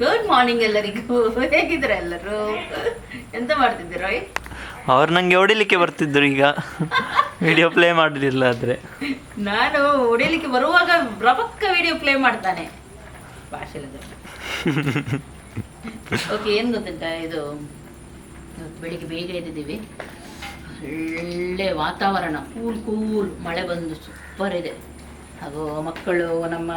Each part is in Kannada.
ಗುಡ್ ಮಾರ್ನಿಂಗ್ ಎಲ್ಲರಿಗೂ. ಹೇಗಿದ್ದೀರಾ ಎಲ್ಲರೂ? ಎಂತ ಮಾಡ್ತಿದ್ದೀರಾ? ಅವ್ರು ನಂಗೆ ಹೊಡಿಲಿಕ್ಕೆ ಬರ್ತಿದ್ರು, ಈಗ ವಿಡಿಯೋ ಪ್ಲೇ ಮಾಡಲಿಲ್ಲ ಆದರೆ ನಾನು ಹೊಡಿಲಿಕ್ಕೆ ಬರುವಾಗ ರಪಕ್ಕ ವಿಡಿಯೋ ಪ್ಲೇ ಮಾಡ್ತಾನೆ ಭಾಷೆಲ್ಲ. ಓಕೆ, ಏನು ಗೊತ್ತುಂಟಾ, ಇದು ಬೆಳಿಗ್ಗೆ ಬೇಗ ಎದ್ದಿದ್ದೀವಿ. ಒಳ್ಳೆ ವಾತಾವರಣ, ಕೂಲ್ ಮಳೆ ಬಂದು ಸೂಪರ್ ಇದೆ. ಹಾಗೂ ಮಕ್ಕಳು, ನಮ್ಮ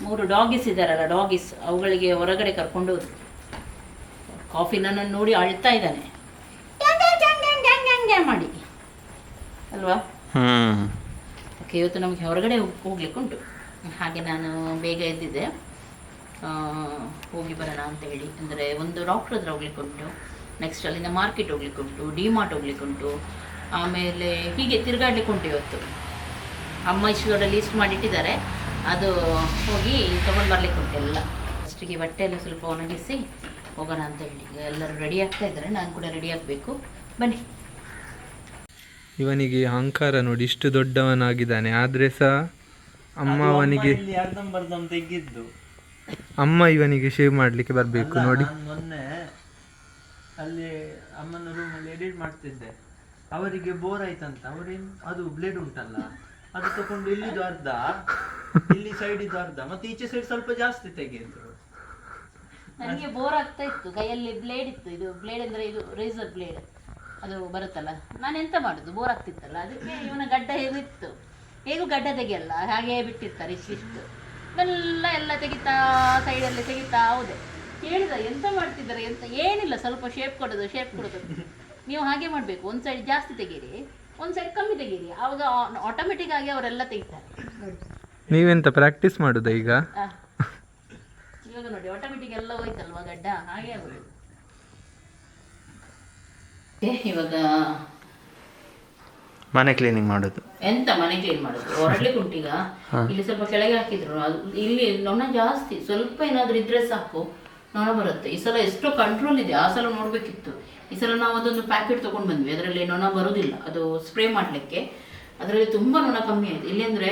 3 ಡಾಗೀಸ್ ಇದ್ದಾರಲ್ಲ, ಡಾಗೀಸ್, ಅವುಗಳಿಗೆ ಹೊರಗಡೆ ಕರ್ಕೊಂಡು ಹೋದ್ರು. ಕಾಫಿ ನನ್ನನ್ನು ನೋಡಿ ಅಳ್ತಾ ಇದ್ದಾನೆ ಮಾಡಿ ಅಲ್ವಾ. ಓಕೆ, ಇವತ್ತು ನಮಗೆ ಹೊರಗಡೆ ಹೋಗ್ಲಿಕ್ಕೆ ಉಂಟು. ಹಾಗೆ ನಾನು ಬೇಗ ಎದ್ದಿದ್ದೆ, ಹೋಗಿ ಬರೋಣ ಅಂತ ಹೇಳಿ. ಅಂದರೆ ಒಂದು ಡಾಕ್ಟ್ರ್ ಹತ್ರ ಹೋಗ್ಲಿಕ್ಕೆ ಉಂಟು, ನೆಕ್ಸ್ಟ್ ಅಲ್ಲಿಂದ ಮಾರ್ಕೆಟ್ ಹೋಗ್ಲಿಕ್ಕೆ ಉಂಟು, ಡಿಮಾರ್ಟ್ ಹೋಗ್ಲಿಕ್ಕೆ ಉಂಟು, ಆಮೇಲೆ ಹೀಗೆ ತಿರುಗಾಡ್ಲಿಕ್ಕೆ ಉಂಟು. ಇವತ್ತು ಅಮ್ಮ ಇಷ್ಟು ಲೀಸ್ಟ್ ಮಾಡಿಟ್ಟಿದ್ದಾರೆ, ಅದು ಹೋಗಿ ತೊಗೊಂಡು ಬರ್ಲಿಕ್ಕೆ ಉಂಟು ಎಲ್ಲ. ಫಸ್ಟಿಗೆ ಬಟ್ಟೆ ಎಲ್ಲ ಸ್ವಲ್ಪ ಒಣಗಿಸಿ ಹೋಗೋಣ ಅಂತ ಹೇಳಿ. ಈಗ ಎಲ್ಲರೂ ರೆಡಿ ಆಗ್ತಾ ಇದ್ದಾರೆ, ನಾನು ಕೂಡ ರೆಡಿ ಆಗಬೇಕು. ಬನ್ನಿ. ಇವನಿಗೆ ಅಹಂಕಾರ ನೋಡಿ, ಇಷ್ಟು ದೊಡ್ಡವನಾಗಿದ್ದಾನೆ, ಆದರೆ ಸಹ ಅಮ್ಮ ಅವನಿಗೆ ತೆಗಿದ್ದು. ಅಮ್ಮ ಇವನಿಗೆ ಶೇವ್ ಮಾಡಲಿಕ್ಕೆ ಬರಬೇಕು ನೋಡಿ. ಮೊನ್ನೆ ಅಲ್ಲಿ ಅಮ್ಮನ ರೂಮಲ್ಲಿ ಎಡಿಟ್ ಮಾಡ್ತಿದ್ದೆ, ಅವರಿಗೆ ಬೋರ್ ಆಯ್ತಂತ ಅವ್ರೇನು ಅದು ಬ್ಲೇಡ್ ಉಂಟಲ್ಲ, ಅದು ತಗೊಂಡು ಇಲ್ಲಿದು ಅರ್ಧ, ಇಲ್ಲಿ ಸೈಡ್ ಇದು ಅರ್ಧ, ಮತ್ತೆ ಈಚೆ ಸೈಡ್ ಸ್ವಲ್ಪ ಜಾಸ್ತಿ ತೆಗೆದ್ರು. ನನಗೆ ಬೋರ್ ಆಗ್ತಾ ಇತ್ತು, ಕೈಯಲ್ಲಿ ಬ್ಲೇಡ್ ಇತ್ತು. ಇದು ಬ್ಲೇಡ್ ಅಂದರೆ ಇದು ರೇಸರ್ ಬ್ಲೇಡ್, ಅದು ಬರುತ್ತಲ್ಲ. ನಾನು ಎಂತ ಮಾಡೋದು, ಬೋರ್ ಆಗ್ತಿತ್ತಲ್ಲ, ಅದಕ್ಕೆ ಇವನ ಗಡ್ಡ ಹೇಗಿತ್ತು, ಹೇಗೂ ಗಡ್ಡ ತೆಗಿಯಲ್ಲ, ಹಾಗೆ ಬಿಟ್ಟಿರ್ತಾರೆ ಇಷ್ಟಿಷ್ಟು. ಎಲ್ಲ ತೆಗಿತಾ, ಸೈಡಲ್ಲಿ ತೆಗಿತಾ ಹೌದೆ. ಹೇಳಿದ ಎಂತ ಮಾಡ್ತಿದ್ದಾರೆ ಎಂತ, ಏನಿಲ್ಲ, ಸ್ವಲ್ಪ ಶೇಪ್ ಕೊಡೋದು. ನೀವು ಹಾಗೆ ಮಾಡಬೇಕು, ಒಂದು ಸೈಡ್ ಜಾಸ್ತಿ ತೆಗೀರಿ, ಒಂದು ಸೈಡ್ ಕಮ್ಮಿ ತೆಗೀರಿ, ಆವಾಗ ಆಟೋಮೆಟಿಕ್ ಆಗಿ ಅವರೆಲ್ಲ ತೆಗಿತಾರೆ. ನೀವೆಂತ ಪ್ರಾಕ್ಟೀಸ್ ಮಾಡುದಾ ಈಗ? ಇವಾಗ ನೋಡಿ, ಆಟೋಮೆಟಿಕ್ ಎಲ್ಲ ಹೋಯ್ತಲ್ವಾ ಗಡ್ಡ, ಹಾಗೆ ಆಗೋದು. ಇವಾಗ ಮನೆ ಕ್ಲೀನಿಂಗ್ ಮಾಡೋದು. ಎಂತ ಮನೆ ಕ್ಲೀನ್ ಮಾಡೋದು, ಹೊರಡ್ಲಿಕ್ಕೆ ಉಂಟೀಗ. ಇಲ್ಲಿ ಸ್ವಲ್ಪ ಕೆಳಗೆ ಹಾಕಿದ್ರು, ಇಲ್ಲಿ ನೊಣ ಜಾಸ್ತಿ, ಸ್ವಲ್ಪ ಏನಾದ್ರೂ ಇದ್ರೆ ಸಾಕು ನೊಣ ಬರುತ್ತೆ. ಈ ಸಲ ಎಷ್ಟೋ ಕಂಟ್ರೋಲ್ ಇದೆ, ಆ ಸಲ ನೋಡ್ಬೇಕಿತ್ತು. ಈ ಸಲ ನಾವು ಅದೊಂದು ಪ್ಯಾಕೆಟ್ ತಗೊಂಡು ಬಂದ್ವಿ, ಅದರಲ್ಲಿ ನೊಣ ಬರುವುದಿಲ್ಲ, ಅದು ಸ್ಪ್ರೇ ಮಾಡಲಿಕ್ಕೆ. ಅದರಲ್ಲಿ ತುಂಬ ನೊಣ ಕಮ್ಮಿ ಆಯಿತು. ಇಲ್ಲಿ ಅಂದರೆ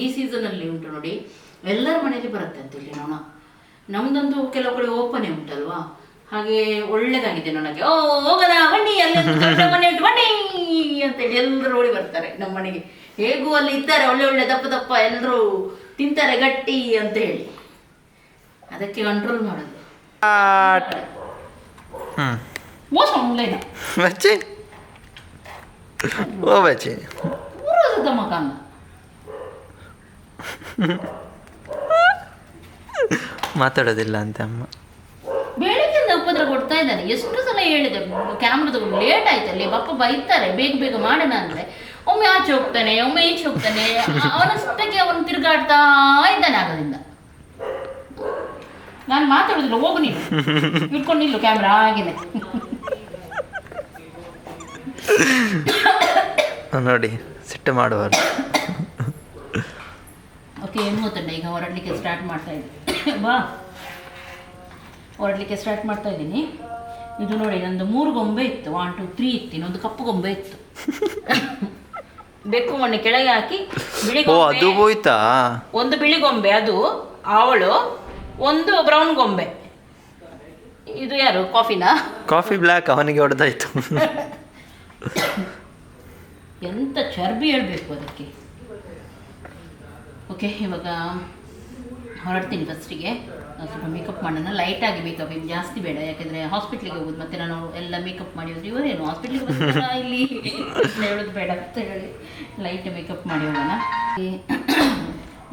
ಈ ಸೀಸನಲ್ಲಿ ಉಂಟು ನೋಡಿ, ಎಲ್ಲರ ಮನೆಯಲ್ಲಿ ಬರುತ್ತೆ ಅಂತ ಇಲ್ಲಿ ನೊಣ. ನಮ್ದಂತೂ ಕೆಲವು ಕಡೆ ಓಪನೇ ಉಂಟಲ್ವಾ, ಹಾಗೆ ಒಳ್ಳೇದಾಗಿದೆ ನನಗೆ. ಹೋಗೋಣ ಬನ್ನಿ, ಅಲ್ಲಿ ಮನೆ ಉಂಟು ಬನ್ನಿ ಅಂತೇಳಿ ಎಲ್ಲರೂ ಓಡಿ ಬರ್ತಾರೆ ನಮ್ಮ ಮನೆಗೆ. ಹೇಗೂ ಅಲ್ಲಿ ಇದ್ದಾರೆ ಒಳ್ಳೆ ದಪ್ಪ ಎಲ್ಲರೂ ತಿಂತಾರೆ ಗಟ್ಟಿ ಅಂತ ಹೇಳಿ, ಅದಕ್ಕೆ ಕಂಟ್ರೋಲ್ ಮಾಡೋದು. ಮೋಸ ಆನ್ಲೈನ್ ಮಕಾನ ಮಾತಾಡೋದಿಲ್ಲ ಅಂತ ಅಮ್ಮ ಬೆಳಿಗ್ಗೆಯಿಂದ ಉಪದ್ರ ಕೊಡ್ತಾ ಇದ್ದಾನೆ. ಎಷ್ಟು ಸಲ ಹೇಳಿದೆ, ಕ್ಯಾಮ್ರಾ ತಗೊಂಡು ಲೇಟ್ ಆಯ್ತಲ್ಲಿ, ಬಪ್ಪ ಬೈತಾರೆ, ಬೇಗ ಮಾಡೋಣ ಅಂದ್ರೆ ಒಮ್ಮೆ ಆಚೆ ಹೋಗ್ತಾನೆ, ಒಮ್ಮೆ ಈಚೆ ಹೋಗ್ತಾನೆ, ಅವನಷ್ಟಕ್ಕೆ ಅವನು ತಿರುಗಾಡ್ತಾ ಇದ್ದಾನೆ. ಆಗದಿಂದ ನಾನು ಮಾತಾಡೋದಿಲ್ಲ, ಹೋಗು ನೀನು, ಇಟ್ಕೊಂಡಿಲ್ಲ ಕ್ಯಾಮ್ರಾ ಹಾಗೇನೆ. ನೋಡಿ, ಸಿಟ್ಟು ಮಾಡುವರು. ಓಕೆ, ಏನು ಗೊತ್ತಂಡ, ಈಗ ಹೊರಡ್ಲಿಕ್ಕೆ ಸ್ಟಾರ್ಟ್ ಮಾಡ್ತಾ ಇದ್ದೀನಿ. ಹೊರಡ್ಲಿಕ್ಕೆ ಸ್ಟಾರ್ಟ್ ಮಾಡ್ತಾ ಇದ್ದೀನಿ. ಇದು ನೋಡಿ, ನಂದು 3 ಗೊಂಬೆ ಇತ್ತು, 1 2 3 ಇತ್ತು, ಇನ್ನೊಂದು ಕಪ್ಪು ಗೊಂಬೆ ಇತ್ತು. ಬೆಕ್ಕು ಮಣ್ಣು ಕೆಳಗೆ ಹಾಕಿ ಬಿಳಿ ಅದು ಹೋಯ್ತಾ, ಒಂದು ಬಿಳಿ ಗೊಂಬೆ ಅದು ಅವಳು, ಒಂದು ಬ್ರೌನ್ ಗೊಂಬೆ. ಇದು ಯಾರು, ಕಾಫಿ ಬ್ಲ್ಯಾಕ್, ಅವನಿಗೆ ಹೊಡೆದಾಯ್ತು. ಎಂತ ಚರ್ಬಿ ಹೇಳ್ಬೇಕು ಅದಕ್ಕೆ. ಓಕೆ, ಇವಾಗ ಹೊರಡ್ತೀನಿ. ಫಸ್ಟಿಗೆ ಸ್ವಲ್ಪ ಮೇಕಪ್ ಮಾಡೋಣ, ಲೈಟಾಗಿ ಮೇಕಪ್, ಏನು ಜಾಸ್ತಿ ಬೇಡ, ಯಾಕೆಂದರೆ ಹಾಸ್ಪಿಟ್ಲಿಗೆ ಹೋಗೋದು, ಮತ್ತು ನಾನು ಎಲ್ಲ ಮೇಕಪ್ ಮಾಡಿ ಹೋದ್ರೆ ಇವರೇನು ಹಾಸ್ಪಿಟ್ಲಿಗೆ ಬರ್ತಾರ ಇಲ್ಲಿ ಹೇಳೋದು ಬೇಡ ಅಂತ ಹೇಳಿ ಲೈಟ್ ಮೇಕಪ್ ಮಾಡಿ ಹೋಗೋಣ.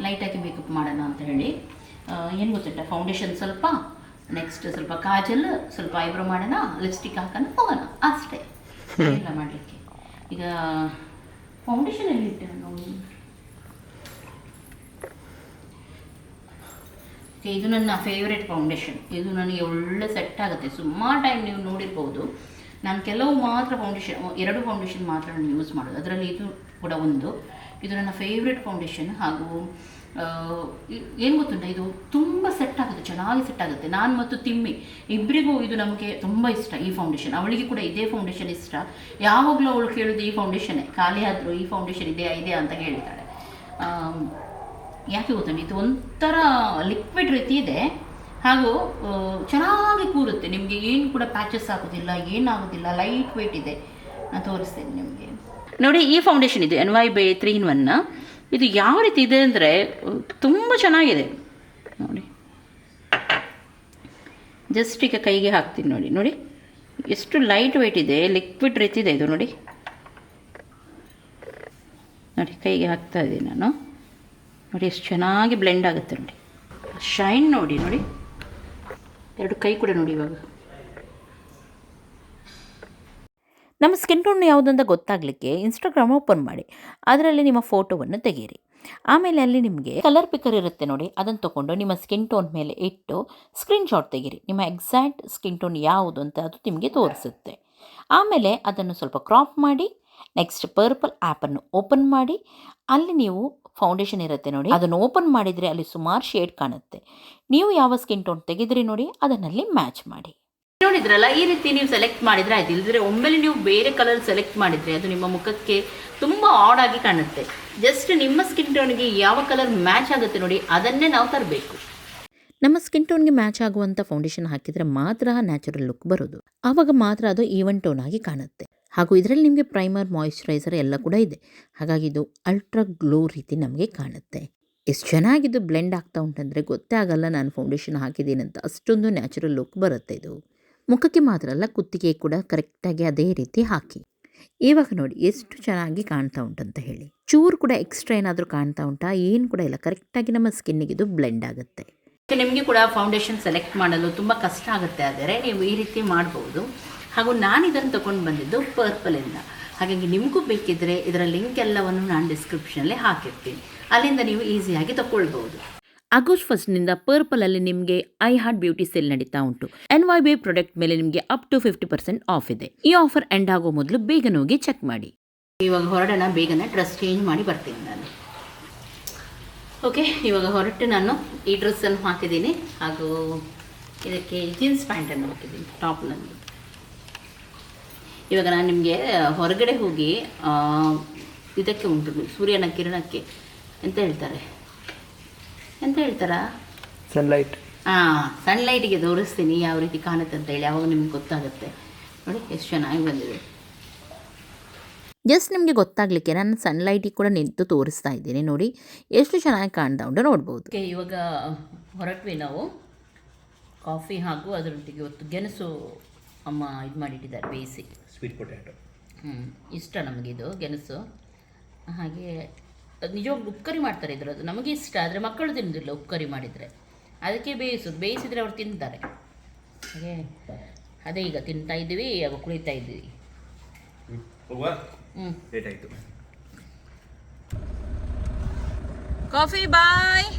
ಲೈಟಾಗಿ ಮೇಕಪ್ ಮಾಡೋಣ ಅಂತ ಹೇಳಿ. ಏನು ಗೊತ್ತುಂಟ, ಫೌಂಡೇಶನ್ ಸ್ವಲ್ಪ, ನೆಕ್ಸ್ಟ್ ಸ್ವಲ್ಪ ಕಾಜಲ್, ಸ್ವಲ್ಪ ಐಬ್ರೋ ಮಾಡೋಣ, ಲಿಪ್ಸ್ಟಿಕ್ ಹಾಕೋಣ, ಹೋಗೋಣ ಅಷ್ಟೇ, ಎಲ್ಲ ಮಾಡಲಿಕ್ಕೆ. ಈಗ ಫೌಂಡೇಶನ್ ಎಲ್ಲಿಟ್ಟೆ ನಾನು? ಇದು ನನ್ನ ಫೇವ್ರೆಟ್ ಫೌಂಡೇಶನ್. ಇದು ನನಗೆ ಒಳ್ಳೆ ಸೆಟ್ ಆಗುತ್ತೆ. ಸುಮಾರು ಟೈಮ್ ನೀವು ನೋಡಿರ್ಬೋದು, ನಾನು ಕೆಲವು ಮಾತ್ರ ಫೌಂಡೇಶನ್, 2 ಫೌಂಡೇಶನ್ ಮಾತ್ರ ನಾನು ಯೂಸ್ ಮಾಡೋದು, ಅದರಲ್ಲಿ ಇದು ಕೂಡ ಒಂದು. ಇದು ನನ್ನ ಫೇವ್ರೆಟ್ ಫೌಂಡೇಶನ್. ಹಾಗೂ ಏನು ಗೊತ್ತುಂಟ, ಇದು ತುಂಬ ಸೆಟ್ ಆಗುತ್ತೆ, ಚೆನ್ನಾಗಿ ಸೆಟ್ ಆಗುತ್ತೆ. ನಾನು ಮತ್ತು ತಿಮ್ಮಿ ಇಬ್ಬರಿಗೂ ಇದು ನಮಗೆ ತುಂಬ ಇಷ್ಟ ಈ ಫೌಂಡೇಶನ್. ಅವಳಿಗೆ ಕೂಡ ಇದೇ ಫೌಂಡೇಶನ್ ಇಷ್ಟ. ಯಾವಾಗಲೂ ಅವಳು ಕೇಳೋದು ಈ ಫೌಂಡೇಶನ್ನೇ, ಖಾಲಿ ಆದರೂ ಈ ಫೌಂಡೇಶನ್ ಇದೆಯಾ ಅಂತ ಹೇಳ್ತಾಳೆ. ಯಾಕೆ ಗೊತ್ತುಂಟು, ಇದು ಒಂಥರ ಲಿಕ್ವಿಡ್ ರೀತಿ ಇದೆ, ಹಾಗೂ ಚೆನ್ನಾಗಿ ಕೂರುತ್ತೆ, ನಿಮಗೆ ಏನು ಕೂಡ ಪ್ಯಾಚಸ್ ಆಗೋದಿಲ್ಲ, ಏನಾಗೋದಿಲ್ಲ, ಲೈಟ್ ವೆಯ್ಟ್ ಇದೆ. ನಾನು ತೋರಿಸ್ತೇನೆ ನಿಮಗೆ. ನೋಡಿ, ಈ ಫೌಂಡೇಶನ್ ಇದೆ NYBay 3-in-1. ಇದು ಯಾವ ರೀತಿ ಇದೆ ಅಂದರೆ ತುಂಬ ಚೆನ್ನಾಗಿದೆ ನೋಡಿ. ಜಸ್ಟ್ ಈಗ ಕೈಗೆ ಹಾಕ್ತೀನಿ ನೋಡಿ. ನೋಡಿ ಎಷ್ಟು ಲೈಟ್ ವೆಯ್ಟ್ ಇದೆ, ಲಿಕ್ವಿಡ್ ರೀತಿ ಇದೆ ಇದು ನೋಡಿ. ನೋಡಿ ಕೈಗೆ ಹಾಕ್ತಾ ಇದ್ದೀನಿ ನಾನು. ನೋಡಿ ಎಷ್ಟು ಚೆನ್ನಾಗಿ ಬ್ಲೆಂಡ್ ಆಗುತ್ತೆ ನೋಡಿ. ಶೈನ್ ನೋಡಿ. ನೋಡಿ ಎರಡು ಕೈ ಕೂಡ ನೋಡಿ. ಇವಾಗ ನಮ್ಮ ಸ್ಕಿನ್ ಟೋನ್ ಯಾವುದಂತ ಗೊತ್ತಾಗಲಿಕ್ಕೆ ಇನ್ಸ್ಟಾಗ್ರಾಮ್ ಓಪನ್ ಮಾಡಿ, ಅದರಲ್ಲಿ ನಿಮ್ಮ ಫೋಟೋವನ್ನು ತೆಗೀರಿ. ಆಮೇಲೆ ಅಲ್ಲಿ ನಿಮಗೆ ಕಲರ್ ಪಿಕ್ಕರ್ ಇರುತ್ತೆ ನೋಡಿ, ಅದನ್ನು ತೊಗೊಂಡು ನಿಮ್ಮ ಸ್ಕಿನ್ ಟೋನ್ ಮೇಲೆ ಇಟ್ಟು ಸ್ಕ್ರೀನ್ಶಾಟ್ ತೆಗೀರಿ. ನಿಮ್ಮ ಎಕ್ಸಾಕ್ಟ್ ಸ್ಕಿನ್ ಟೋನ್ ಯಾವುದು ಅಂತ ಅದು ನಿಮಗೆ ತೋರಿಸುತ್ತೆ. ಆಮೇಲೆ ಅದನ್ನು ಸ್ವಲ್ಪ ಕ್ರಾಪ್ ಮಾಡಿ ನೆಕ್ಸ್ಟ್ ಪರ್ಪಲ್ ಆ್ಯಪನ್ನು ಓಪನ್ ಮಾಡಿ, ಅಲ್ಲಿ ನೀವು ಫೌಂಡೇಶನ್ ಇರುತ್ತೆ ನೋಡಿ, ಅದನ್ನು ಓಪನ್ ಮಾಡಿದರೆ ಅಲ್ಲಿ ಸುಮಾರು ಶೇಡ್ ಕಾಣುತ್ತೆ. ನೀವು ಯಾವ ಸ್ಕಿನ್ ಟೋನ್ ತೆಗೆದ್ರಿ ನೋಡಿ ಅದನ್ನಲ್ಲಿ ಮ್ಯಾಚ್ ಮಾಡಿ. ನೋಡಿದ್ರಲ್ಲ, ಈ ರೀತಿ ನೀವು ಸೆಲೆಕ್ಟ್ ಮಾಡಿದರೆ ಆಯ್ತು. ಇಲ್ಲದ್ರೆ ಒಮ್ಮೆಲೆ ನೀವು ಬೇರೆ ಕಲರ್ ಸೆಲೆಕ್ಟ್ ಮಾಡಿದರೆ ಅದು ನಿಮ್ಮ ಮುಖಕ್ಕೆ ತುಂಬ ಆಡ್ ಆಗಿ ಕಾಣುತ್ತೆ. ಜಸ್ಟ್ ನಿಮ್ಮ ಸ್ಕಿನ್ ಟೋನ್ಗೆ ಯಾವ ಕಲರ್ ಮ್ಯಾಚ್ ಆಗುತ್ತೆ ನೋಡಿ, ಅದನ್ನೇ ನಾವು ತರಬೇಕು. ನಮ್ಮ ಸ್ಕಿನ್ ಟೋನ್ಗೆ ಮ್ಯಾಚ್ ಆಗುವಂಥ ಫೌಂಡೇಶನ್ ಹಾಕಿದರೆ ಮಾತ್ರ ನ್ಯಾಚುರಲ್ ಲುಕ್ ಬರೋದು. ಆವಾಗ ಮಾತ್ರ ಅದು ಈವನ್ ಟೋನ್ ಆಗಿ ಕಾಣುತ್ತೆ. ಹಾಗೂ ಇದರಲ್ಲಿ ನಿಮಗೆ ಪ್ರೈಮರ್, ಮಾಯಿಶ್ಚರೈಸರ್ ಎಲ್ಲ ಕೂಡ ಇದೆ. ಹಾಗಾಗಿ ಇದು ಅಲ್ಟ್ರಾ ಗ್ಲೋ ರೀತಿ ನಮಗೆ ಕಾಣುತ್ತೆ. ಎಷ್ಟು ಚೆನ್ನಾಗಿದ್ದು ಬ್ಲೆಂಡ್ ಆಗ್ತಾ ಉಂಟಂದರೆ ಗೊತ್ತೇ ಆಗಲ್ಲ ನಾನು ಫೌಂಡೇಶನ್ ಹಾಕಿದ್ದೀನಿ ಅಂತ. ಅಷ್ಟೊಂದು ನ್ಯಾಚುರಲ್ ಲುಕ್ ಬರುತ್ತೆ ಇದು. ಮುಖಕ್ಕೆ ಮಾತ್ರ ಅಲ್ಲ, ಕುತ್ತಿಗೆ ಕೂಡ ಕರೆಕ್ಟಾಗಿ ಅದೇ ರೀತಿ ಹಾಕಿ. ಇವಾಗ ನೋಡಿ ಎಷ್ಟು ಚೆನ್ನಾಗಿ ಕಾಣ್ತಾ ಉಂಟಂತ ಹೇಳಿ. ಚೂರು ಕೂಡ ಎಕ್ಸ್ಟ್ರಾ ಏನಾದರೂ ಕಾಣ್ತಾ ಉಂಟಾ? ಏನು ಕೂಡ ಇಲ್ಲ, ಕರೆಕ್ಟಾಗಿ ನಮ್ಮ ಸ್ಕಿನ್ನಿಗೆ ಇದು ಬ್ಲೆಂಡ್ ಆಗುತ್ತೆ. ನಿಮಗೆ ಕೂಡ ಫೌಂಡೇಶನ್ ಸೆಲೆಕ್ಟ್ ಮಾಡಲು ತುಂಬ ಕಷ್ಟ ಆಗುತ್ತೆ, ಆದರೆ ನೀವು ಈ ರೀತಿ ಮಾಡ್ಬೋದು. ಹಾಗೂ ನಾನು ಇದನ್ನು ತೊಗೊಂಡು ಬಂದಿದ್ದು ಪರ್ಪಲಿಂದ. ಹಾಗಾಗಿ ನಿಮಗೂ ಬೇಕಿದ್ದರೆ ಇದರ ಲಿಂಕ್ ಎಲ್ಲವನ್ನು ನಾನು ಡಿಸ್ಕ್ರಿಪ್ಷನಲ್ಲಿ ಹಾಕಿರ್ತೀನಿ, ಅಲ್ಲಿಂದ ನೀವು ಈಸಿಯಾಗಿ ತಗೊಳ್ಬೋದು. ಆಗಸ್ಟ್ 1 ಪರ್ಪಲಲ್ಲಿ ನಿಮಗೆ ಐ ಹಾರ್ಟ್ ಬ್ಯೂಟಿ ಸೇಲ್ ನಡೀತಾ ಉಂಟು. NYBay ಪ್ರಾಡಕ್ಟ್ ಮೇಲೆ ನಿಮಗೆ ಅಪ್ ಟು 50% ಆಫ್ ಇದೆ. ಈ ಆಫರ್ ಎಂಡ್ ಆಗೋ ಮೊದಲು ಬೇಗನೆ ಹೋಗಿ ಚೆಕ್ ಮಾಡಿ. ಇವಾಗ ಹೊರಡೋಣ, ಬೇಗನೆ ಡ್ರೆಸ್ ಚೇಂಜ್ ಮಾಡಿ ಬರ್ತೀನಿ ನಾನು. ಓಕೆ, ಇವಾಗ ಹೊರಟು ನಾನು ಈ ಡ್ರೆಸ್ಸನ್ನು ಹಾಕಿದ್ದೀನಿ, ಹಾಗೂ ಇದಕ್ಕೆ ಜೀನ್ಸ್ ಪ್ಯಾಂಟನ್ನು ಹಾಕಿದ್ದೀನಿ ಟಾಪ್ನಲ್ಲಿ. ಇವಾಗ ನಾನು ನಿಮಗೆ ಹೊರಗಡೆ ಹೋಗಿ ಇದಕ್ಕೆ ಉಂಟು ಸೂರ್ಯನ ಕಿರಣಕ್ಕೆ ಎಂತ ಹೇಳ್ತಾರಾ ಸನ್ಲೈಟ್. ಸನ್ಲೈಟಿಗೆ ತೋರಿಸ್ತೀನಿ ಯಾವ ರೀತಿ ಕಾಣುತ್ತೆ ಅಂತ ಹೇಳಿ, ಆವಾಗ ನಿಮ್ಗೆ ಗೊತ್ತಾಗುತ್ತೆ. ನೋಡಿ ಎಷ್ಟು ಚೆನ್ನಾಗಿ ಬಂದಿದೆ. ಜಸ್ಟ್ ನಿಮಗೆ ಗೊತ್ತಾಗಲಿಕ್ಕೆ ನಾನು ಸನ್ಲೈಟಿಗೆ ಕೂಡ ನಿಂತು ತೋರಿಸ್ತಾ ಇದ್ದೀನಿ. ನೋಡಿ ಎಷ್ಟು ಚೆನ್ನಾಗಿ ಕಾಣ್ತಾ ಉಂಟು ನೋಡ್ಬೋದು. ಇವಾಗ ಹೊರಟ್ವಿ ನಾವು. ಕಾಫಿ ಹಾಗೂ ಅದರೊಟ್ಟಿಗೆ ಇವತ್ತು ಗೆಣಸು ಅಮ್ಮ ಇದು ಮಾಡಿಟ್ಟಿದ್ದಾರೆ ಬೇಯಿಸಿ. Sweet potato. ಇಷ್ಟ ನಮಗಿದು ಗೆಣಸು. ಹಾಗೆ ನಿಜವಾಗ್ಲೂ ಉಪ್ಕರಿ ಮಾಡ್ತಾರೆ ಇದ್ರದ್ದು, ನಮಗೆ ಇಷ್ಟ. ಆದರೆ ಮಕ್ಕಳು ತಿನ್ನೋದಿಲ್ಲ ಉಪ್ಕರಿ ಮಾಡಿದರೆ, ಅದಕ್ಕೆ ಬೇಯಿಸಿದರೆ ಅವ್ರು ತಿಂತಾರೆ. ಹಾಗೆ ಅದೇ ಈಗ ತಿಂತಾ ಇದ್ದೀವಿ, ಆಗ ಕುಳಿತಾ ಇದ್ದೀವಿ. ಲೇಟ್ ಆಯಿತು. ಕಾಫಿ ಬಾಯ್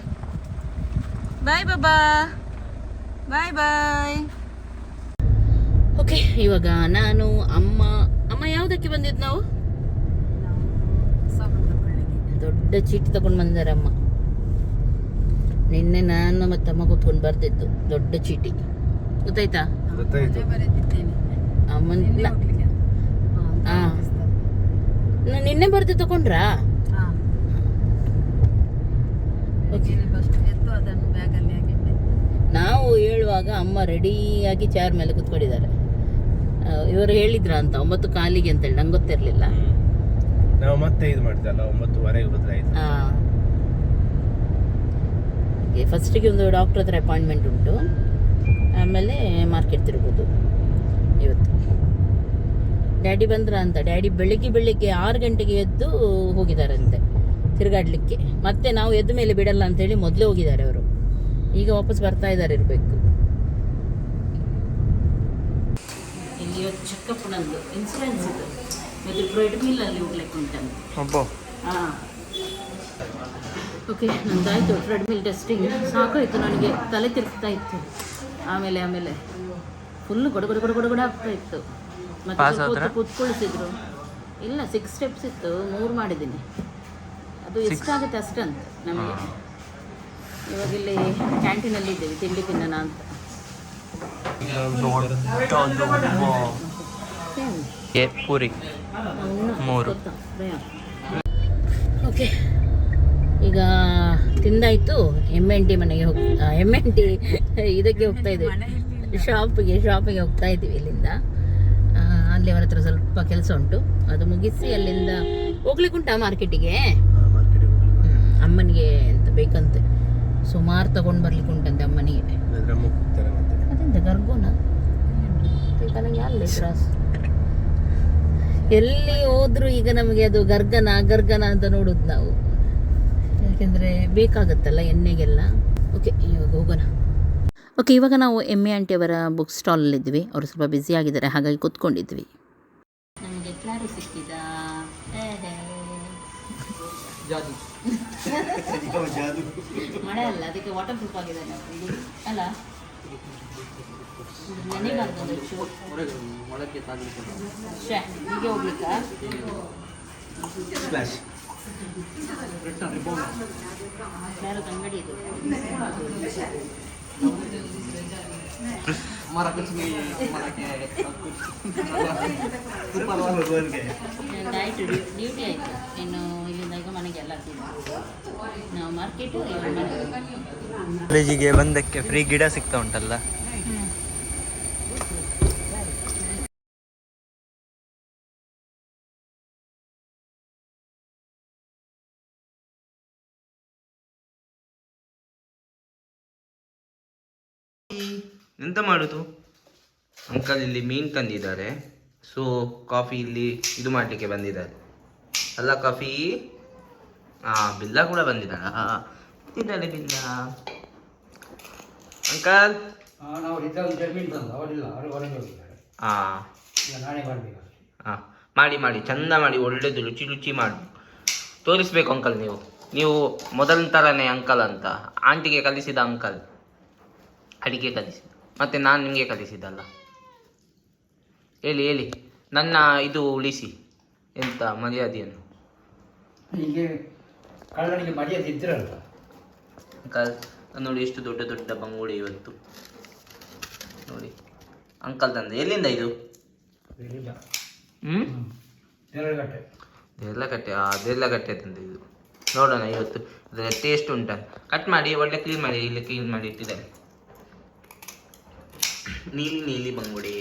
ಬಾಯ್ ಬಾಬಾ ಬಾಯ್ ಬಾಯ್. ಓಕೆ, ಇವಾಗ ನಾನು ಅಮ್ಮ ಯಾವುದಕ್ಕೆ ಬಂದಿದ್ದು ನಾವು? ದೊಡ್ಡ ಚೀಟಿ ತಗೊಂಡು ಬಂದಾರೆ ಅಮ್ಮ. ನಿನ್ನೆ ನಾನು ಮತ್ತು ಅಮ್ಮ ಕೂತ್ಕೊಂಡು ಬರ್ತಿದ್ದು ದೊಡ್ಡ ಚೀಟಿ, ಗೊತ್ತಾಯ್ತಾ? ನಿನ್ನೆ ಬರ್ದು ತಗೊಂಡ್ರಾ? ನಾವು ಹೇಳುವಾಗ ಅಮ್ಮ ರೆಡಿಯಾಗಿ ಚೇರ್ ಮೇಲೆ ಕೂತ್ಕೊಂಡಿದ್ದಾರೆ. ಇವರು ಹೇಳಿದ್ರ ಅಂತ 9 ಕಾಲಿಗೆ ಅಂತೇಳಿ, ನಂಗೆ ಗೊತ್ತಿರಲಿಲ್ಲ. ನಾವು ಮತ್ತೆ ಇದು ಮಾಡ್ತಲ್ಲ 9:15 ಹೋದ್ರೆ ಫಸ್ಟಿಗೆ ಒಂದು ಡಾಕ್ಟರ್ ಹತ್ರ ಅಪಾಯಿಂಟ್ಮೆಂಟ್ ಉಂಟು, ಆಮೇಲೆ ಮಾರ್ಕೆಟ್ ತಿರುಗೋದು. ಇವತ್ತು ಡ್ಯಾಡಿ ಬಂದ್ರ ಅಂತ. ಡ್ಯಾಡಿ ಬೆಳಿಗ್ಗೆ 6 ಗಂಟೆಗೆ ಎದ್ದು ಹೋಗಿದ್ದಾರಂತೆ ತಿರುಗಾಡ್ಲಿಕ್ಕೆ. ಮತ್ತೆ ನಾವು ಎದ್ದ ಮೇಲೆ ಬಿಡಲ್ಲ ಅಂತೇಳಿ ಮೊದಲೇ ಹೋಗಿದ್ದಾರೆ ಅವರು. ಈಗ ವಾಪಸ್ ಬರ್ತಾ ಇದ್ದಾರೆ ಇರಬೇಕು. ಇಲ್ಲಿ ಇವತ್ತು ಚೆಕಪ್ ನಂದು ಇನ್ಸೂರೆನ್ಸ್ ಇದು. ಇವತ್ತು ಟ್ರೆಡ್ಮಿಲ್ಲಲ್ಲಿ ಹೋಗ್ಲಿಕ್ಕೆ ಉಂಟಂತೆ. ಹಾಂ, ಓಕೆ, ನಂದಾಯಿತು ಟ್ರೆಡ್ಮಿಲ್ ಟೆಸ್ಟಿಂಗ್. ಸಾಕಾಯಿತು ನನಗೆ, ತಲೆ ತಿರುಗ್ತಾ ಇತ್ತು. ಆಮೇಲೆ ಫುಲ್ಲು ಗೊಡ ಆಗ್ತಾ ಇತ್ತು. ಮತ್ತೆ ಕೂತ್ಕೊಳಿಸಿದ್ರು. ಇಲ್ಲ, 6 ಸ್ಟೆಪ್ಸ್ ಇತ್ತು, 3 ಮಾಡಿದ್ದೀನಿ. ಅದು ಎಷ್ಟಾಗುತ್ತೆ ಅಷ್ಟಂತ ನಮಗೆ. ಇವಾಗ ಇಲ್ಲಿ ಕ್ಯಾಂಟೀನಲ್ಲಿ ಇದ್ದೇವೆ, ತಿಂಡಿ ತಿನ್ನೋಣ ಅಂತ. ಪೂರಿ 3. ಓಕೆ, ಈಗ ತಿಂದಾಯ್ತು. M&T ಮನೆಗೆ M&T ಇದಕ್ಕೆ ಹೋಗ್ತಾ ಇದ್ದೀವಿ, ಶಾಪಿಗೆ ಹೋಗ್ತಾ ಇದ್ದೀವಿ ಇಲ್ಲಿಂದ. ಅಲ್ಲಿ ಅವರ ಹತ್ರ ಸ್ವಲ್ಪ ಕೆಲಸ ಉಂಟು, ಅದು ಮುಗಿಸಿ ಅಲ್ಲಿಂದ ಹೋಗ್ಲಿಕ್ಕುಂಟಾ ಮಾರ್ಕೆಟಿಗೆ. ಅಮ್ಮನಿಗೆ ಎಂತ ಬೇಕಂತೆ ಸುಮಾರು ತಗೊಂಡು ಬರ್ಲಿಕ್ಕೆ ಉಂಟಂತೆ ಅಮ್ಮನಿಗೆ. ಅದೆಂತ ಗರ್ಗೋನ ನನಗೆ ಅಲ್ಲಿ ತ್ರಾಸ್. ಎಲ್ಲಿ ಹೋದ್ರು ಈಗ ನಮಗೆ ಅದು ಗರ್ಗನ ಅಂತ ನೋಡುದು ನಾವು, ಯಾಕೆಂದರೆ ಬೇಕಾಗತ್ತಲ್ಲ ಎಣ್ಣೆಗೆಲ್ಲ. ಓಕೆ, ಇವಾಗ ಹೋಗೋಣ. ಓಕೆ, ಇವಾಗ ನಾವು ಎಮ್ಮೆ ಆಂಟಿ ಅವರ ಬುಕ್ ಸ್ಟಾಲಲ್ಲಿದ್ವಿ. ಅವರು ಸ್ವಲ್ಪ ಬ್ಯುಸಿ ಆಗಿದ್ದಾರೆ, ಹಾಗಾಗಿ ಕೂತ್ಕೊಂಡಿದ್ವಿ. ನಮಗೆ ಕ್ಲಾರು ಸಿಕ್ಕಿದ ಮಳೆ ಅಲ್ಲ, ಅದಕ್ಕೆ ವಾಟರ್ ಪ್ರೂಫ್ ಆಗಿದೆ ಅಲ್ಲ. ಹೀಗೆ ಹೋಗ್ಲಿಕ್ಕ ಅಂಗಡಿ ಇದು. ಆಯಿತು, ಡ್ಯೂಟಿ ಆಯಿತು. ಇನ್ನು ಇಲ್ಲಿಂದ ಈಗ ಮನೆಗೆ ಎಲ್ಲ ನಾವು ಮಾರ್ಕೆಟು. ಕಾಲೇಜಿಗೆ ಬಂದಕ್ಕೆ ಫ್ರೀ ಗಿಡ ಸಿಗ್ತಾ ಉಂಟಲ್ಲ. ಎಂತ ಮಾಡುದು? ಅಂಕಲ್ ಇಲ್ಲಿ ಮೀನು ತಂದಿದ್ದಾರೆ, ಸೊ ಕಾಫಿ ಇಲ್ಲಿ ಇದು ಮಾಡಲಿಕ್ಕೆ ಬಂದಿದ್ದಾರೆ ಅಲ್ಲ. ಕಾಫಿ ಬಿಲ್ಲ ಕೂಡ ಬಂದಿದ್ದಾರ. ಇದ್ದಾರೆ ಬಿಲ್ಲ. ಅಂಕಲ್ ಮಾಡಿ ಚಂದ ಮಾಡಿ, ಒಳ್ಳೇದು ರುಚಿ ಮಾಡಿ ತೋರಿಸ್ಬೇಕು ಅಂಕಲ್. ನೀವು ಮೊದಲ ಥರನೇ ಅಂಕಲ್ ಅಂತ. ಆಂಟಿಗೆ ಕಲಿಸಿದ ಅಂಕಲ್ ಅಡಿಗೆ ಕಲಿಸಿದ, ಮತ್ತೆ ನಾನು ನಿಮಗೆ ಕಲಿಸಿದ್ದಲ್ಲ. ಹೇಳಿ ನನ್ನ ಇದು ಉಳಿಸಿ, ಎಂತ ಮರ್ಯಾದೆಯನ್ನು. ಅಂಕಲ್ ನೋಡಿ, ಎಷ್ಟು ದೊಡ್ಡ ಬಂಗುಡೆ ಇವತ್ತು ನೋಡಿ. ಅಂಕಲ್ ತಂದ ಎಲ್ಲಿಂದ ಇದು? ದೇರ್ಲಗಟ್ಟೆ ತಂದ ಇದು. ನೋಡೋಣ ಇವತ್ತು ಅದರ ಟೇಸ್ಟ್ ಉಂಟ. ಕಟ್ ಮಾಡಿ ಒಳ್ಳೆ ಕ್ಲೀನ್ ಮಾಡಿ, ಇಲ್ಲಿ ಕ್ಲೀನ್ ಮಾಡಿ ಇಟ್ಟಿದ್ದಾರೆ. ನೀಲಿ ಬಂಗುಡೆ.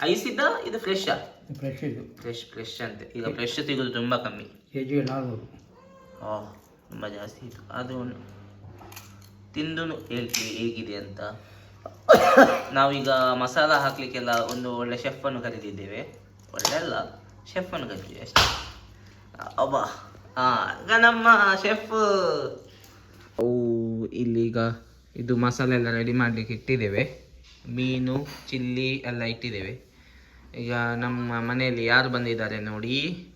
ಐಸ್ ಇದ್ದ ಇದು ಫ್ರೆಶ್ ಅಂತೆ. ಈಗ ಫ್ರೆಶ್ ಸಿಗೋದು ತುಂಬ ಕಮ್ಮಿ, ತುಂಬ ಜಾಸ್ತಿ ಇದು. ಅದು ತಿಂದು ಹೇಳ್ತೀವಿ ಹೇಗಿದೆ ಅಂತ. ನಾವೀಗ ಮಸಾಲ ಹಾಕ್ಲಿಕ್ಕೆಲ್ಲ ಒಂದು ಒಳ್ಳೆ ಶೆಫನ್ನು ಕರೀತಿದ್ದೇವೆ. ಒಳ್ಳೆ ಅಲ್ಲ, ಶೆಫನ್ನು ಕರಿತೀವಿ ಅಷ್ಟೇ. ಅಬ್ಬಾ, ಈಗ ನಮ್ಮ ಶೆಫ್ ಇಲ್ಲಿಗ ಇದು ಮಸಾಲೆ ಎಲ್ಲ ರೆಡಿ ಮಾಡಲಿಕ್ಕೆ ಇಟ್ಟಿದ್ದೇವೆ. ಮೀನು ಚಿಲ್ಲಿ ಎಲ್ಲ ಇಟ್ಟಿದ್ದೇವೆ. ಈಗ ನಮ್ಮ ಮನೆಯಲ್ಲಿ ಯಾರು ಬಂದಿದ್ದಾರೆ ನೋಡಿ,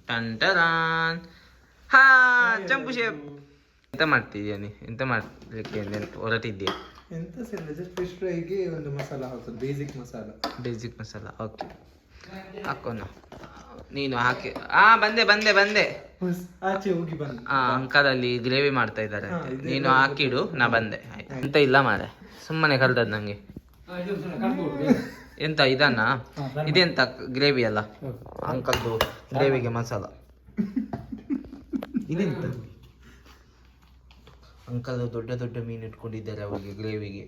ಟಂಟರಾನ್. ಚಂಪು ಶೇಪ್. ಎಂತ ಮಾಡ್ತಿದ್ಯಾ ನೀ? ಎಂತ ಮಾಡ್ಲಿಕ್ಕೆ ಹೊರಟಿದ್ಯಾ? ಎಂತ ಫಿಶ್ ಫ್ರೈಗೆ ಒಂದು ಮಸಾಲ ಹಾಕೋದು, ಬೇಸಿಕ್ ಮಸಾಲ. ಓಕೆ, ಹಾಕೋಣ. ನೀನು ಹಾಕಿ. ಬಂದೆ. ಆಚೆ ಹೋಗಿ ಬಂದೆ. ಅಂಕಲ್ ಅಲ್ಲಿ ಗ್ರೇವಿ ಮಾಡ್ತಾ ಇದ್ದಾರೆ, ನೀನು ಹಾಕಿಡು, ನಾ ಬಂದೆ. ಎಂತ ಇಲ್ಲ ಮಾರೆ, ಸುಮ್ಮನೆ ಕಲ್ದದ್ ನಂಗೆ. ಎಂತ ಇದನ್ನ ಇದೆಂತ ಗ್ರೇವಿ ಅಲ್ಲ, ಅಂಕಲ್ದು ಗ್ರೇವಿಗೆ ಮಸಾಲ ಇದೆಂತ. ಅಂಕಲ್ ದೊಡ್ಡ ಮೀನು ಇಟ್ಕೊಂಡಿದ್ದಾರೆ ಅವರಿಗೆ ಗ್ರೇವಿಗೆ.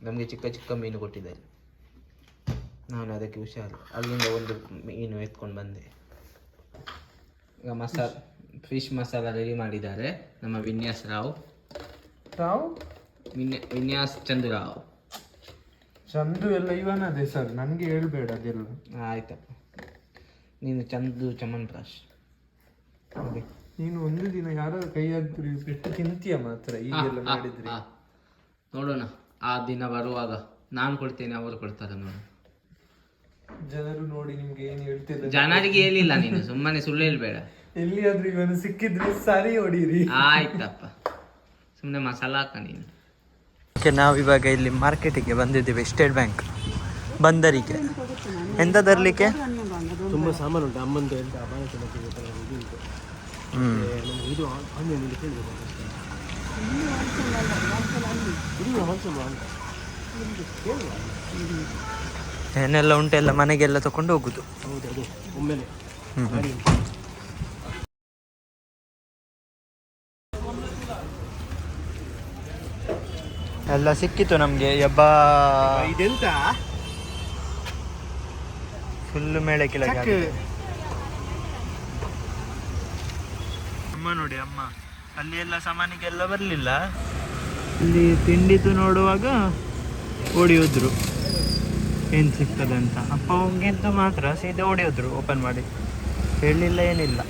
ನಮಗೆ ಚಿಕ್ಕ ಮೀನು ಕೊಟ್ಟಿದ್ದಾರೆ. ನಾನು ಅದಕ್ಕೆ ಹುಷಾರು, ಅಲ್ಲಿಂದ ಒಂದು ಮೀನು ಎತ್ಕೊಂಡು ಬಂದೆ. ಈಗ ಫಿಶ್ ಮಸಾಲ ರೆಡಿ ಮಾಡಿದ್ದಾರೆ ನಮ್ಮ ವಿನ್ಯಾಸ್ ರಾವ್. ವಿನ್ಯಾಸ್ ಚಂದು ಎಲ್ಲ ಇವನದೇ ಸರ್, ನನಗೆ ಹೇಳ್ಬೇಡ ಅದೆಲ್ಲ. ಆಯ್ತಪ್ಪ, ನೀನು ಚಮನ್ ಪ್ರಾಶ್. ನೀನು ಒಂದು ದಿನ ಯಾರ ಕೈಯಾದ್ರು ಬಿಟ್ಟು ತಿಂತೀಯ ಮಾತ್ರ ಈಗೆಲ್ಲ ಮಾಡಿದ್ರೆ. ನೋಡೋಣ, ಆ ದಿನ ಬರುವಾಗ ನಾನು ಕೊಡ್ತೇನೆ, ಅವರು ಕೊಡ್ತಾರೆ ನೋಡೋಣ. ಜನರು ನೋಡಿ ನಿಮ್ಗೆ ಏನು ಹೇಳ್ತಿದ್ದಾರೆ? ಜನರಿಗೆ ಹೇಳಿಲ್ಲ, ನೀನು ಸುಮ್ಮನೆ ಸುಳ್ಳು ಹೇಳ್ಬೇಡ. ಎಲ್ಲಿಯಾದ್ರೂ ಇವನು ಸಿಕ್ಕಿದ್ರೆ ಸರಿ ಹೊಡೀರಿ. ಆಯ್ತಪ್ಪ, ಸುಮ್ಮನೆ ಮಸಾಲ ಹಾಕ ನೀನು. ನಾವಿವಾಗ ಇಲ್ಲಿ ಮಾರ್ಕೆಟಿಗೆ ಬಂದಿದ್ದೀವಿ, ಸ್ಟೇಟ್ ಬ್ಯಾಂಕ್ ಬಂದರಿಗೆ. ಎಂತ ತರಲಿಕ್ಕೆ ತುಂಬ ಸಾಮಾನು ಉಂಟು. ಅಮ್ಮಂದು ಎಂತ ಏನೆಲ್ಲ ಉಂಟೆಲ್ಲ ಮನೆಗೆಲ್ಲ ತಕೊಂಡು ಹೋಗುದು. ಹೌದು, ಒಮ್ಮೆಲೆ. ಎಲ್ಲ ಸಿಕ್ಕಿತು ನಮಗೆ ಯಬ್ಬಾ ಇದೆಂತ ಫುಲ್ ಮೇಳೆ ಕೆಳಗೆ ಅಮ್ಮ ನೋಡಿ ಅಮ್ಮ ಅಲ್ಲಿ ಎಲ್ಲ ಸಾಮಾನಿಗೆಲ್ಲ ಬರಲಿಲ್ಲ, ಇಲ್ಲಿ ತಿಂಡಿತು ನೋಡುವಾಗ ಓಡಿ ಹೋದ್ರು ಏನು ಸಿಗ್ತದೆ ಅಂತ. ಅಪ್ಪ ಹೋಗಿದ್ದು ಮಾತ್ರ ಸೀದಾ ಓಡಿ ಹೋದ್ರು ಓಪನ್ ಮಾಡಿ, ಹೇಳಲಿಲ್ಲ ಏನಿಲ್ಲ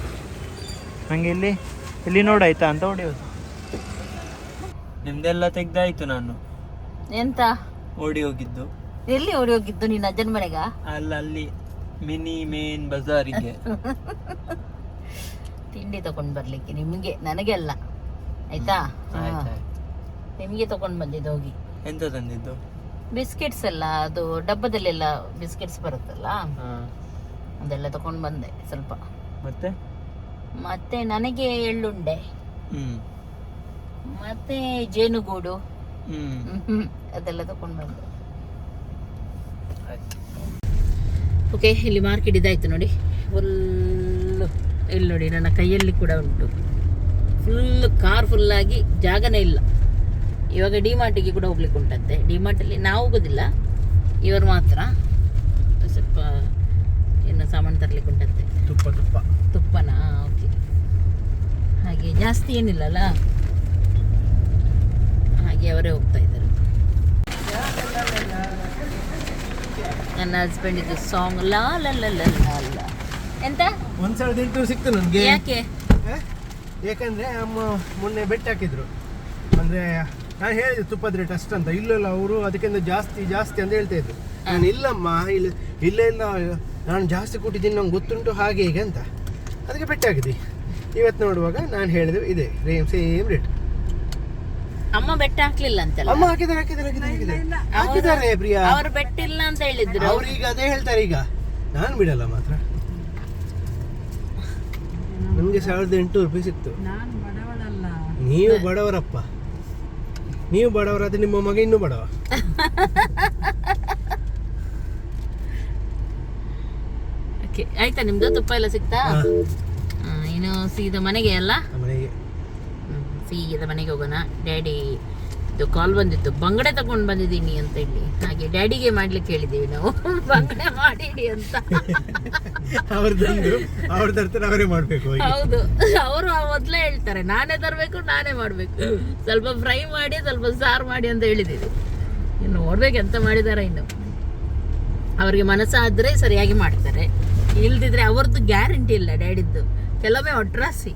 ನನಗೆ. ಇಲ್ಲಿ ನೋಡಾಯ್ತಾ ಅಂತ ಓಡಿ ಹೋದ್ರು. ನಿಮ್ದೆಲ್ಲ ತೆಗ್ದಾಯ್ತು, ನಾನು ಎಂತ ಓಡಿ ಹೋಗಿದ್ದು. ಎಲ್ಲಿ ಓಡಿ ಹೋಗಿದ್ದು ನಿನ್ನ ಅಜ್ಜನ ಮನೆಗ? ಅಲ್ಲಿ ಮಿನಿ ಮೇನ್ ಬಜಾರಿಗೆ ತಿಂಡಿ ತಗೊಂಡ್ ಬರ್ಲಿಕ್ಕೆ ನಿಮಗೆ, ನನಗೆ ಅಲ್ಲ ಆಯ್ತಾ. ನಿಮಗೆ ತಗೊಂಡ್ ಬಂದಿದ್ದು ಹೋಗಿ. ಎಂತ ತಂದಿದ್ದು? ಬಿಸ್ಕೆಟ್ಸ್ ಎಲ್ಲ, ಅದು ಡಬ್ಬದಲ್ಲೆಲ್ಲ ಬಿಸ್ಕೆಟ್ಸ್ ಬರುತ್ತಲ್ಲ, ಅದೆಲ್ಲ ತಗೊಂಡ್ ಬಂದೆ ಸ್ವಲ್ಪ. ಮತ್ತೆ ನನಗೆ ಎಳ್ಳುಂಡೆ, ಮತ್ತೆ ಜೇನುಗೂಡು, ಅದೆಲ್ಲ ತಗೊಂಡ್ ಬಂದೆ. ಓಕೆ, ಇಲ್ಲಿ ಮಾರ್ಕೆಟ್ ಇದಾಯ್ತು ನೋಡಿ, ಫುಲ್ಲು. ಇಲ್ಲಿ ನೋಡಿ ನನ್ನ ಕೈಯಲ್ಲಿ ಕೂಡ ಉಂಟು, ಫುಲ್ ಕಾರ್ ಫುಲ್ಲಾಗಿ, ಜಾಗನೇ ಇಲ್ಲ. ಇವಾಗ ಡಿಮಾರ್ಟಿಗೆ ಕೂಡ ಹೋಗ್ಲಿಕ್ಕೆ ಉಂಟಂತೆ. ಡಿಮಾರ್ಟಲ್ಲಿ ನಾವು ಹೋಗೋದಿಲ್ಲ, ಇವರು ಮಾತ್ರ ಸ್ವಲ್ಪ ಏನು ಸಾಮಾನು ತರಲಿಕ್ಕೆ ಉಂಟಂತೆ. ತುಪ್ಪನಾ? ಓಕೆ. ಹಾಗೆ ಜಾಸ್ತಿ ಏನಿಲ್ಲಲ್ಲ, ಹಾಗೆ ಅವರೇ ಹೋಗ್ತಾ ಇದ್ದಾರೆ. ನನ್ನ ಹಸ್ಬೆಂಡ್ ಇದು ಸಾಂಗ್ ಲಾ ಲ ಲ ಲ ಲ. ಎಂತ 1,800 ಸಿಕ್ತು ನನಗೆ. ಯಾಕೆ? ಯಾಕಂದ್ರೆ ಅಮ್ಮ ಮೊನ್ನೆ ಬೆಟ್ಟ ಹಾಕಿದ್ರು. ಅಂದ್ರೆ ನಾನು ಹೇಳಿದೆ ತುಪ್ಪದ ರೇಟ್ ಅಷ್ಟಂತ. ಇಲ್ಲಲ್ಲ, ಅವರು ಅದಕ್ಕಿಂತ ಜಾಸ್ತಿ ಜಾಸ್ತಿ ಅಂತ ಹೇಳ್ತಾ ಇದ್ರು. ನಾನು ಇಲ್ಲಮ್ಮ, ಇಲ್ಲ ನಾನು ಜಾಸ್ತಿ ಕೊಟ್ಟಿದ್ದೀನಿ, ನಂಗೆ ಗೊತ್ತುಂಟು ಹಾಗೆ ಹೀಗೆ ಅಂತ. ಅದಕ್ಕೆ ಬೆಟ್ಟ ಹಾಕಿದ್ವಿ. ಇವತ್ತು ನೋಡುವಾಗ ನಾನು ಹೇಳಿದೆ ಇದೆ ಸೇಮ್ ರೇಟ್. ಅಮ್ಮ ಬೆಟ್ಟ ಹಾಕ್ಲಿಲ್ಲ ಅಂತಲ್ಲ? ಅಮ್ಮ ಹಾಕಿದ್ದಾರೆ ಪ್ರಿಯಾ. ಅವರು ಬೆಟ್ಟ ಇಲ್ಲ ಅಂತ ಹೇಳಿದ್ರು. ಅವ್ರೀಗ ಅದೇ ಹೇಳ್ತಾರೆ. ಈಗ ನಾನು ಬಿಡಲ್ಲ ಮಾತ್ರ. ನಮ್ಗೆ 1,800 ರೂಪಾಯಿ ಸಿಕ್ತು. ನೀವು ಬಡವರಪ್ಪ, ನೀವು ಬಡವರಾದ್ರೆ ನಿಮ್ಮ ಮಗ ಇನ್ನೂ ಬಡವ. ಓಕೆ, ಆಯ್ತಾ ನಿಮ್ದು ತುಪ್ಪ ಎಲ್ಲ ಸಿಕ್ತಾ? ಇನ್ನು ಸೀದಾ ಮನೆಗೆ ಅಲ್ಲ? ಮನೆಗೆ ಸೀದಾ ಮನೆಗೆ ಹೋಗೋಣ. ಡ್ಯಾಡಿ ಇದು ಕಾಲ್ ಬಂದಿತ್ತು, ಬಂಗಡೆ ತಗೊಂಡು ಬಂದಿದ್ದೀನಿ ಅಂತ ಹೇಳಿ. ಹಾಗೆ ಡ್ಯಾಡಿಗೆ ಮಾಡ್ಲಿಕ್ಕೆ ಹೇಳಿದ್ದೀವಿ ನಾವು, ಬಂಗಡೆ ಮಾಡಿಡಿ ಅಂತ. ಅವ್ರ ತರ್ತಾರೆ, ಅವರೇ ಮಾಡ್ಬೇಕು. ಹೌದು, ಅವರು ಮೊದಲೇ ಹೇಳ್ತಾರೆ ನಾನೇ ತರಬೇಕು, ನಾನೇ ಮಾಡಬೇಕು. ಸ್ವಲ್ಪ ಫ್ರೈ ಮಾಡಿ, ಸ್ವಲ್ಪ ಸಾರು ಮಾಡಿ ಅಂತ ಹೇಳಿದ್ದೀವಿ. ಇನ್ನು ನೋಡ್ಬೇಕು ಎಂತ ಮಾಡಿದಾರೆ. ಇನ್ನು ಅವ್ರಿಗೆ ಮನಸ್ಸಾದ್ರೆ ಸರಿಯಾಗಿ ಮಾಡ್ತಾರೆ, ಇಲ್ದಿದ್ರೆ ಅವ್ರದ್ದು ಗ್ಯಾರಂಟಿ ಇಲ್ಲ. ಡ್ಯಾಡಿದ್ದು ಕೆಲವೊಮ್ಮೆ ಒಟ್ರಾಸಿ,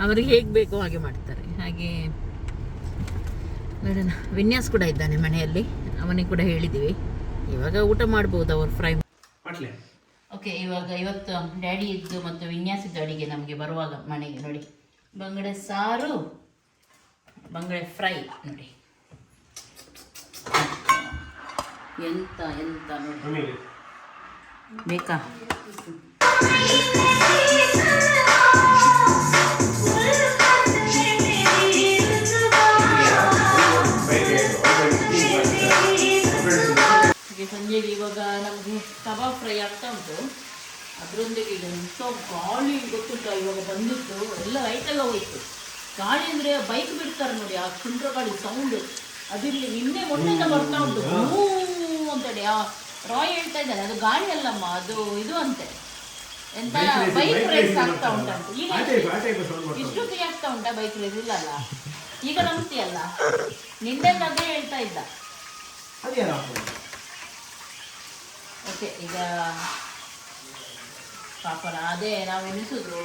ಅವ್ರಿಗೆ ಹೇಗೆ ಬೇಕೋ ಹಾಗೆ ಮಾಡ್ತಾರೆ. ಹಾಗೆ ನೋಡೋಣ. ವಿನ್ಯಾಸ್ ಕೂಡ ಇದ್ದಾನೆ ಮನೆಯಲ್ಲಿ, ಅವನಿಗೆ ಕೂಡ ಹೇಳಿದ್ದೀವಿ. ಇವಾಗ ಊಟ ಮಾಡ್ಬೋದು ಅವರು ಫ್ರೈ. ಓಕೆ, ಇವತ್ತು ಡ್ಯಾಡಿ ಇದ್ದು ಮತ್ತು ವಿನ್ಯಾಸ ಇದ್ದು ಅಡಿಗೆ ನಮಗೆ ಬರುವಾಗ ಮನೆಗೆ ನೋಡಿ. ಬಂಗಡೆ ಸಾರು, ಬಂಗಡೆ ಫ್ರೈ ನೋಡಿ. ಎಂತ ನೋಡಿ ಬೇಕಾ? ಸಂಜೆಗೆ ಇವಾಗ ನಮಗೆ ಕಬಾಬ್ ಫ್ರೈ ಆಗ್ತಾ ಉಂಟು. ಅದರೊಂದಿಗೆ ಈಗ ಎಂತ ಗಾಳಿ ಗೊತ್ತುಂಟ, ಇವಾಗ ಬಂದಿತ್ತು ಎಲ್ಲ ಲೈಟೆಲ್ಲ ಹೋಯ್ತು. ಗಾಳಿ ಅಂದರೆ ಬೈಕ್ ಬಿಡ್ತಾರೆ ನೋಡಿ, ಆ ಕುಂಡ್ರ ಗಾಳಿ ಸೌಂಡ್ ಅದಿರಲಿ. ನಿನ್ನೆ ಮೊನ್ನೆಯಿಂದ ಬರ್ತಾ ಉಂಟು ಅಂತೇಳಿ. ಆ ರಾಯ್ ಹೇಳ್ತಾ ಇದ್ದಾನೆ, ಅದು ಗಾಳಿ ಅಲ್ಲಮ್ಮ, ಅದು ಇದು ಅಂತೆ, ಎಂತ ಬೈಕ್ ರೇಸ್ ಆಗ್ತಾ ಉಂಟಂತ. ಈಗ ಇಷ್ಟೊತ್ತಿಗೆ ಆಗ್ತಾ ಉಂಟಾ ಬೈಕ್ ರೇಸ್? ಇಲ್ಲಲ್ಲ, ಈಗ ನಂಬ್ತೀಯಲ್ಲ. ನಿನ್ನೆ ಅದೇ ಹೇಳ್ತಾ ಇದ್ದ. ಓಕೆ, ಈಗ ಪಾಪನ ಅದೇ ನಾವು ಎನಿಸೋದು,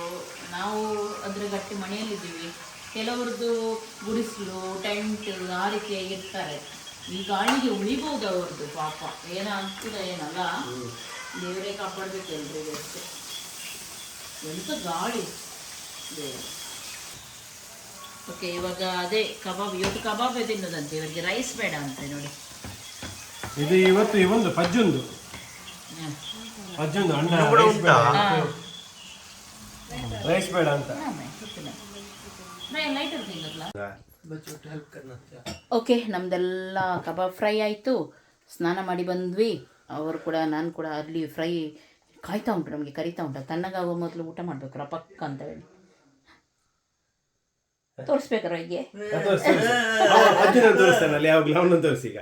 ನಾವು ಅಂದರೆ ಗಟ್ಟಿ ಮನೆಯಲ್ಲಿದ್ದೀವಿ, ಕೆಲವ್ರದ್ದು ಗುಡಿಸಲು ಟೆಂಟ್ ಆ ರೀತಿಯಾಗಿ ಇರ್ತಾರೆ. ಈ ಗಾಳಿಗೆ ಉಳಿಬಹುದು ಅವ್ರದ್ದು ಪಾಪ. ಏನಾಗ್ತದ ಏನಲ್ಲ, ದೇವರೇ ಕಾಪಾಡಬೇಕು ಎಲ್ರಿಗೂ ಅಷ್ಟೇ. ಎಂತ ಗಾಳಿ ದೇವರು. ಓಕೆ, ಇವಾಗ ಅದೇ ಕಬಾಬ್, ಇವತ್ತು ಕಬಾಬೇ ತಿನ್ನೋದಂತೆ, ಇವರಿಗೆ ರೈಸ್ ಬೇಡ ಅಂತೆ ನೋಡಿ. ಇದು ಇವತ್ತು ಒಂದು ಪಜ್ಜೊಂದು ರೈಸ್ ಬೇಡ ಅಂತ. ಓಕೆ, ನಮ್ದೆಲ್ಲ ಕಬಾಬ್ ಫ್ರೈ ಆಯಿತು. ಸ್ನಾನ ಮಾಡಿ ಬಂದ್ವಿ. ಅವರು ಕೂಡ, ನಾನು ಕೂಡ ಅಲ್ಲಿ ಫ್ರೈ ಕಾಯ್ತಾ ಉಂಟು, ನಮಗೆ ಕರಿತಾ ಉಂಟು. ತಣ್ಣಗಾಗೋ ಮೊದಲು ಊಟ ಮಾಡಬೇಕು ರಪಕ್ಕ ಅಂತ ಹೇಳಿ. ತೋರಿಸ್ಬೇಕಾರೆ ಹೀಗೆ ಅಜ್ಜನ ತೋರಿಸ್ತಾನಲ್ಲ ಯಾವಾಗಲೂ ಅವನನ್ನು ತೋರಿಸಿ ಈಗ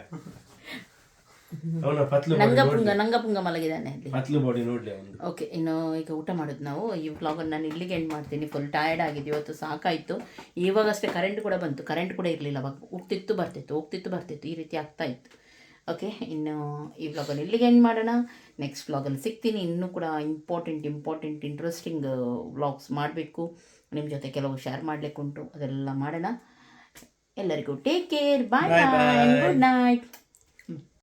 ಅವನ ನಂಗಪುಂಗ ಮಲಗಿದ್ದಾನೆ ಅಲ್ಲಿ. ಪತ್ಲು ಬಾಡಿ ನೋಡ್ಲಿ ಅವನು. ಓಕೆ, ಇನ್ನು ಈಗ ಊಟ ಮಾಡೋದು ನಾವು. ಈ ವ್ಲಾಗನ್ನು ನಾನು ಇಲ್ಲಿಗೆ ಎಂಡ್ ಮಾಡ್ತೀನಿ. ಫುಲ್ ಟಯರ್ಡ್ ಆಗಿದೆ ಇವತ್ತು, ಸಾಕಾಯಿತು. ಇವಾಗಷ್ಟೇ ಕರೆಂಟ್ ಕೂಡ ಬಂತು. ಕರೆಂಟ್ ಕೂಡ ಇರಲಿಲ್ಲ ಅವಾಗ, ಹೋಗ್ತಿತ್ತು ಬರ್ತಿತ್ತು, ಈ ರೀತಿ ಆಗ್ತಾ ಇತ್ತು. ಓಕೆ, ಇನ್ನು ಈ ವ್ಲಾಗನ್ನು ಇಲ್ಲಿಗೆ ಎಂಡ್ ಮಾಡೋಣ. ನೆಕ್ಸ್ಟ್ ವ್ಲಾಗಲ್ಲಿ ಸಿಗ್ತೀನಿ. ಇನ್ನೂ ಕೂಡ ಇಂಪಾರ್ಟೆಂಟ್ ಇಂಟ್ರೆಸ್ಟಿಂಗ್ ವ್ಲಾಗ್ಸ್ ಮಾಡಬೇಕು. ನಿಮ್ಮ ಜೊತೆ ಕೆಲವು ಶೇರ್ ಮಾಡಲಿಕ್ಕೆ ಉಂಟು, ಅದೆಲ್ಲ ಮಾಡೋಣ. ಎಲ್ಲರಿಗೂ ಟೇಕ್ ಕೇರ್, ಬಾಯ್ ಬಾಯ್, ಗುಡ್ ನೈಟ್.